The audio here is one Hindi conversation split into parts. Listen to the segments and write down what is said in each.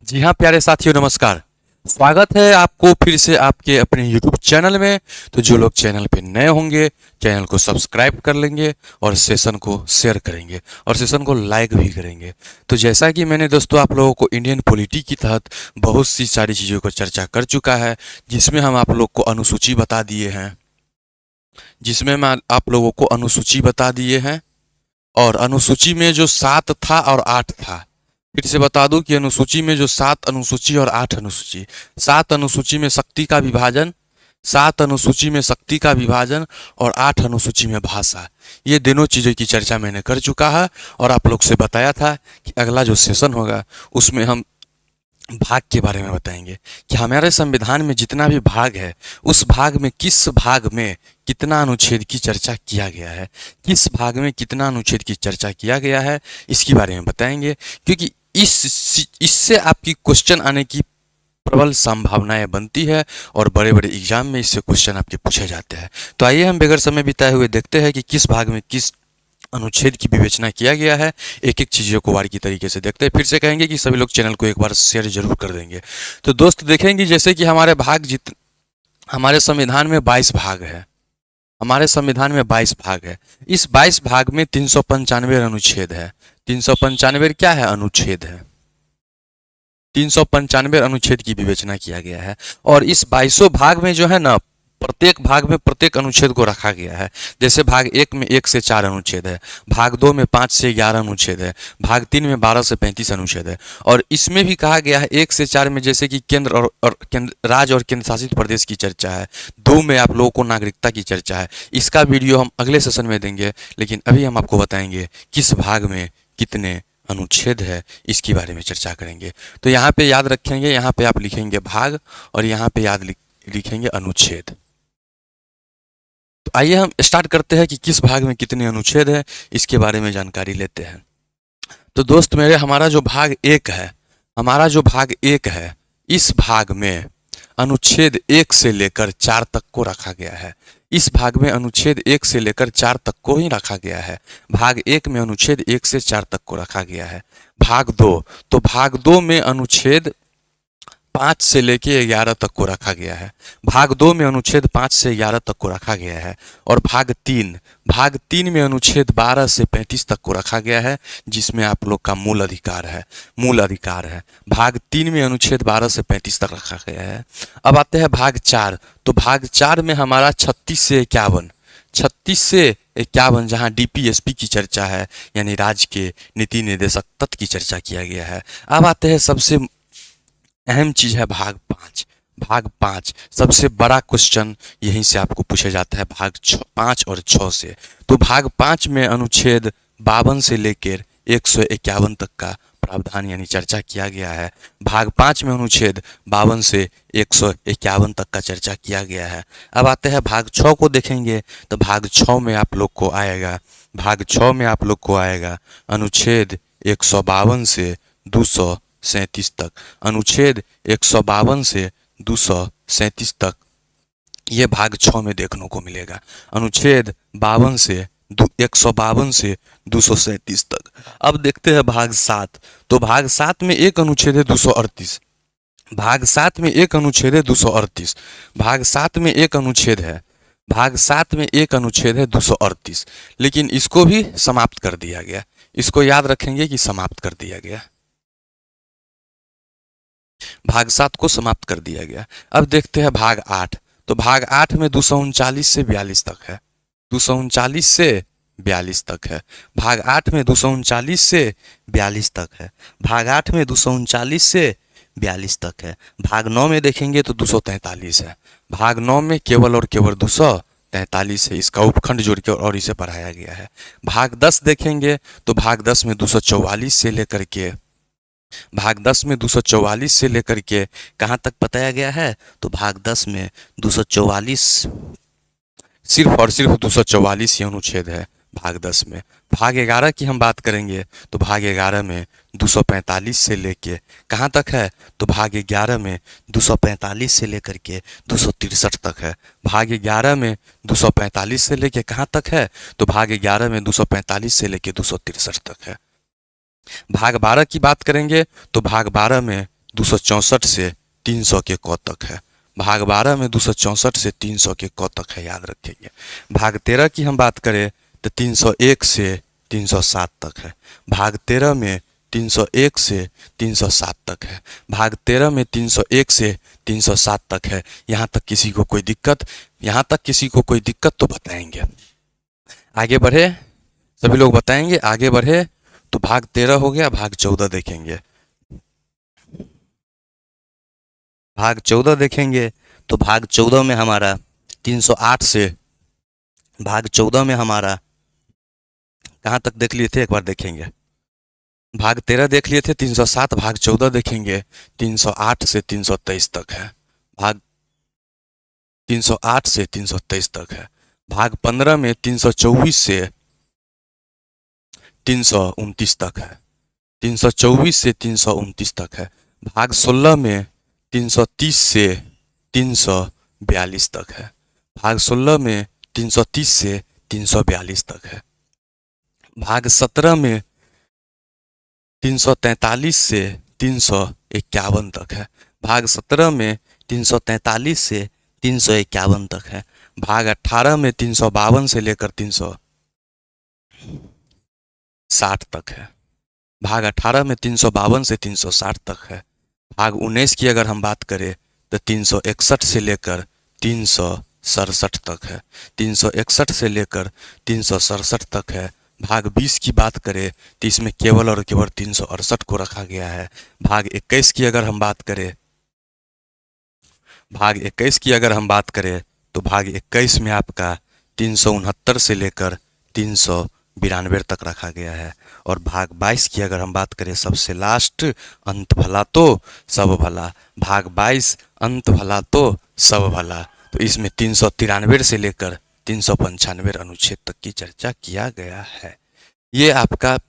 जी हाँ प्यारे साथियों, नमस्कार। स्वागत है आपको फिर से आपके अपने YouTube चैनल में। तो जो लोग चैनल पे नए होंगे, चैनल को सब्सक्राइब कर लेंगे और सेशन को शेयर करेंगे और सेशन को लाइक भी करेंगे। तो जैसा कि मैंने दोस्तों आप लोगों को इंडियन पॉलिटी की तहत बहुत सी सारी चीज़ों को चर्चा कर चुका है, जिसमें हम आप लोग को अनुसूची बता दिए हैं जिसमें मैं आप लोगों को अनुसूची बता दिए हैं। और अनुसूची में जो 7 था और 8 था, फिर से बता दूं कि अनुसूची में जो 7 अनुसूची और 8 अनुसूची, 7 अनुसूची में शक्ति का विभाजन, 7 अनुसूची में शक्ति का विभाजन और 8 अनुसूची में भाषा, ये दोनों चीज़ों की चर्चा मैंने कर चुका है। और आप लोग से बताया था कि अगला जो सेशन होगा उसमें हम भाग के बारे में बताएंगे कि हमारे संविधान में जितना भी भाग है, उस भाग में किस भाग में कितना अनुच्छेद की चर्चा किया गया है, किस भाग में कितना अनुच्छेद की चर्चा किया गया है, इसके बारे में बताएंगे। क्योंकि इससे आपकी क्वेश्चन आने की प्रबल संभावनाएं बनती है और बड़े बड़े एग्जाम में इससे क्वेश्चन आपके पूछे जाते हैं। तो आइए हम बगैर समय बिताए हुए देखते हैं कि किस भाग में किस अनुच्छेद की विवेचना किया गया है। एक एक चीज़ों को बारीकी तरीके से देखते हैं। फिर से कहेंगे कि सभी लोग चैनल को एक बार शेयर जरूर कर देंगे। तो दोस्त देखेंगे जैसे कि हमारे संविधान में 22 भाग है। हमारे संविधान में 22 भाग है। इस 22 भाग में 395 अनुच्छेद है। 395 क्या है? अनुच्छेद है। 395 अनुच्छेद की विवेचना किया गया है। और इस 22 भाग में जो है ना, प्रत्येक भाग में प्रत्येक अनुच्छेद को रखा गया है। जैसे भाग 1 में 1 से 4 अनुच्छेद है, भाग 2 में 5 से 11 अनुच्छेद है, भाग 3 में 12 से 35 अनुच्छेद है। और इसमें भी कहा गया है 1 से 4 में जैसे कि केंद्र और राज्य और केंद्र शासित प्रदेश की चर्चा है। 2 में आप लोगों को नागरिकता की चर्चा है। इसका वीडियो हम अगले सेशन में देंगे, लेकिन अभी हम आपको बताएंगे किस भाग में कितने अनुच्छेद है, इसके बारे में चर्चा करेंगे। तो यहाँ पे याद रखेंगे, यहाँ पे आप लिखेंगे भाग और यहाँ पे लिखेंगे अनुच्छेद। तो आइए हम स्टार्ट करते हैं कि किस भाग में कितने अनुच्छेद है, इसके बारे में जानकारी लेते हैं। तो दोस्त मेरे, हमारा जो भाग एक है, इस भाग में अनुच्छेद 1 से लेकर 4 तक को रखा गया है। इस भाग में अनुच्छेद 1 से लेकर 4 तक को ही रखा गया है। भाग 1 में अनुच्छेद 1 से 4 तक को रखा गया है। भाग 2, तो भाग 2 में अनुच्छेद 5 से लेके 11 तक को रखा गया है। भाग 2 में अनुच्छेद 5 से 11 तक को रखा गया है। और भाग 3 में अनुच्छेद 12 से 35 तक को रखा गया है, जिसमें आप लोग का मूल अधिकार है। भाग 3 में अनुच्छेद 12 से 35 तक रखा गया है। अब आते हैं भाग 4। तो भाग 4 में हमारा 36 से 51 जहाँ डीपीएसपी की चर्चा है, यानी राज्य के नीति निर्देशक तत्व की चर्चा किया गया है। अब आते हैं सबसे अहम चीज है भाग 5। सबसे बड़ा क्वेश्चन यहीं से आपको पूछा जाता है, भाग 5 और 6 से। तो भाग 5 में अनुच्छेद 52 से लेकर 151 तक का प्रावधान यानी चर्चा किया गया है। भाग 5 में अनुच्छेद 52 से 151 तक का चर्चा किया गया है। अब आते हैं भाग 6 को देखेंगे। तो भाग 6 में आप लोग को आएगा अनुच्छेद 152 से 237 तक। अनुच्छेद 152 से 237 तक ये भाग 6 में देखने को मिलेगा। अनुच्छेद 152 से 237 तक। अब देखते हैं भाग 7। तो भाग 7 में एक अनुच्छेद है 238। भाग 7 में एक अनुच्छेद है 238। भाग 7 में एक अनुच्छेद है 238, लेकिन इसको भी समाप्त कर दिया गया। इसको याद रखेंगे कि समाप्त कर दिया गया। भाग 7 को समाप्त कर दिया गया। अब देखते हैं भाग 8। तो भाग 8 में 239 से 42 तक है। 239 से 42 तक है। भाग 8 में 239 से 42 तक है। भाग 8 में 239 से 42 तक है। भाग 9 में देखेंगे तो 243 है। भाग 9 में केवल और केवल 243 है। इसका उपखंड जोड़ के और इसे पढ़ाया गया है। भाग 10 देखेंगे तो भाग 10 में 244 से लेकर के कहाँ तक बताया गया है? तो भाग 10 में 244, सिर्फ और सिर्फ 244 ही अनुच्छेद है भाग 10 में। भाग 11 की हम बात करेंगे तो भाग 11 में 245 से लेके कहाँ तक है? तो भाग 11 में 245 से लेकर के 263 तक है। भाग 11 में 245 से लेके कहाँ तक है? तो भाग 11 में 245 से लेके 263 तक है। भाग 12 की बात करेंगे तो भाग 12 में 264 से 300 के क तक है। भाग 12 में 264 से 300 के क तक है, याद रखेंगे। भाग 13 की हम बात करें तो 301 से 307 तक है। भाग 13 में 301 से 307 तक है। भाग 13 में 301 से 307 तक है। यहाँ तक किसी को कोई दिक्कत तो बताएंगे। आगे बढ़े, सभी लोग बताएंगे। आगे बढ़े तो भाग 13 हो गया। भाग 14 देखेंगे। भाग 14 देखेंगे तो भाग 14 में हमारा 308 से, भाग 14 में हमारा कहाँ तक देख लिए थे, एक बार देखेंगे। भाग 13 देख लिए थे 307, भाग 14 देखेंगे 308 से 323 तक है। भाग 308 से 323 तक है। भाग 15 में 324 से 329 तक है। 324 से 329 तक है। भाग 16 में 330 से 342 तक है। भाग 16 में 330 से 342 तक है। भाग 17 में 343 से 351 तक है। भाग 17 में 343 से 351 तक है। भाग 18 में 352 से लेकर 360 तक है। भाग 18 में 352 से 360 तक है। भाग 19 की अगर हम बात करें तो 361 से लेकर 367 तक है। 361 से लेकर 367 तक है। भाग 20 की बात करें तो इसमें केवल और केवल 368 को रखा गया है। भाग 21 की अगर हम बात करें, भाग 21 की अगर हम बात करें तो भाग 21 में आपका 369 से लेकर 392 तक रखा गया है। और भाग 22 की अगर हम बात करें, सबसे लास्ट, अंत भला तो सब भला। भाग 22 अंत भला तो सब भला, तो इसमें 393 से लेकर 395 अनुच्छेद तक की चर्चा किया गया है। ये आपका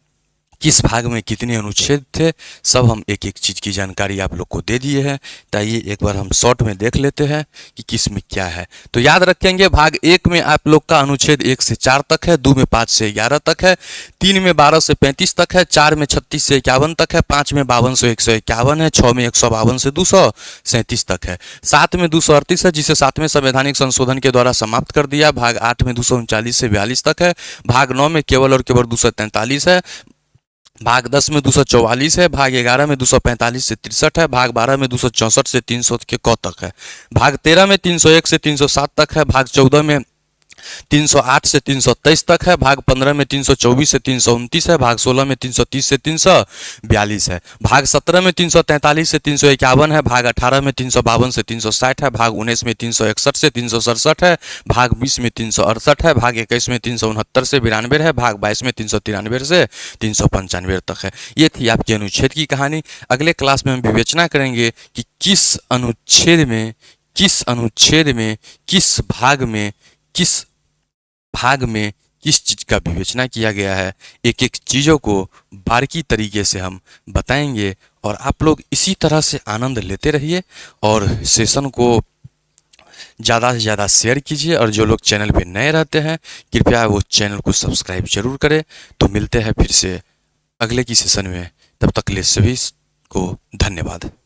किस भाग में कितने अनुच्छेद थे, सब हम एक एक चीज़ की जानकारी आप लोग को दे दिए हैं। तो आइए एक बार हम शॉर्ट में देख लेते हैं कि किस में क्या है। तो याद रखेंगे, भाग 1 में आप लोग का अनुच्छेद 1 से 4 तक है, 2 में 5 से 11 तक है, 3 में 12 से 35 तक है, 4 में 36 से 51 तक है, 5 में 52 से 151 है, 6 में 152 से 237 तक है, 7 में 238 है जिसे 7वें संवैधानिक संशोधन के द्वारा समाप्त कर दिया। भाग 8 में 239 से 42 तक है। भाग 9 में केवल और केवल 243 है। भाग 10 में 244 है। भाग 11 में 245 से 63 है। भाग 12 में 264 से 300 के क तक है। भाग 13 में 301 से 307 तक है। भाग 14 में 308 से 323 तक है। भाग 15 में 324 से 329 है। भाग 16 में 330 से 342 है। भाग 17 में 343 से 351 है। भाग 18 में 352 से 360 है। भाग 19 में 361 से 367 है। भाग 20 में 368 है। भाग 21 में 369 से 92 है। भाग 22 में 393 से 395 तक है। ये थी आपकी अनुच्छेद की कहानी। अगले क्लास में हम विवेचना करेंगे कि किस अनुच्छेद में किस चीज़ का विवेचना किया गया है। एक एक चीज़ों को बारीकी तरीके से हम बताएंगे और आप लोग इसी तरह से आनंद लेते रहिए और सेशन को ज़्यादा से ज़्यादा शेयर कीजिए। और जो लोग चैनल पे नए रहते हैं कृपया वो चैनल को सब्सक्राइब जरूर करें। तो मिलते हैं फिर से अगले की सेशन में, तब तक के लिए सभी को धन्यवाद।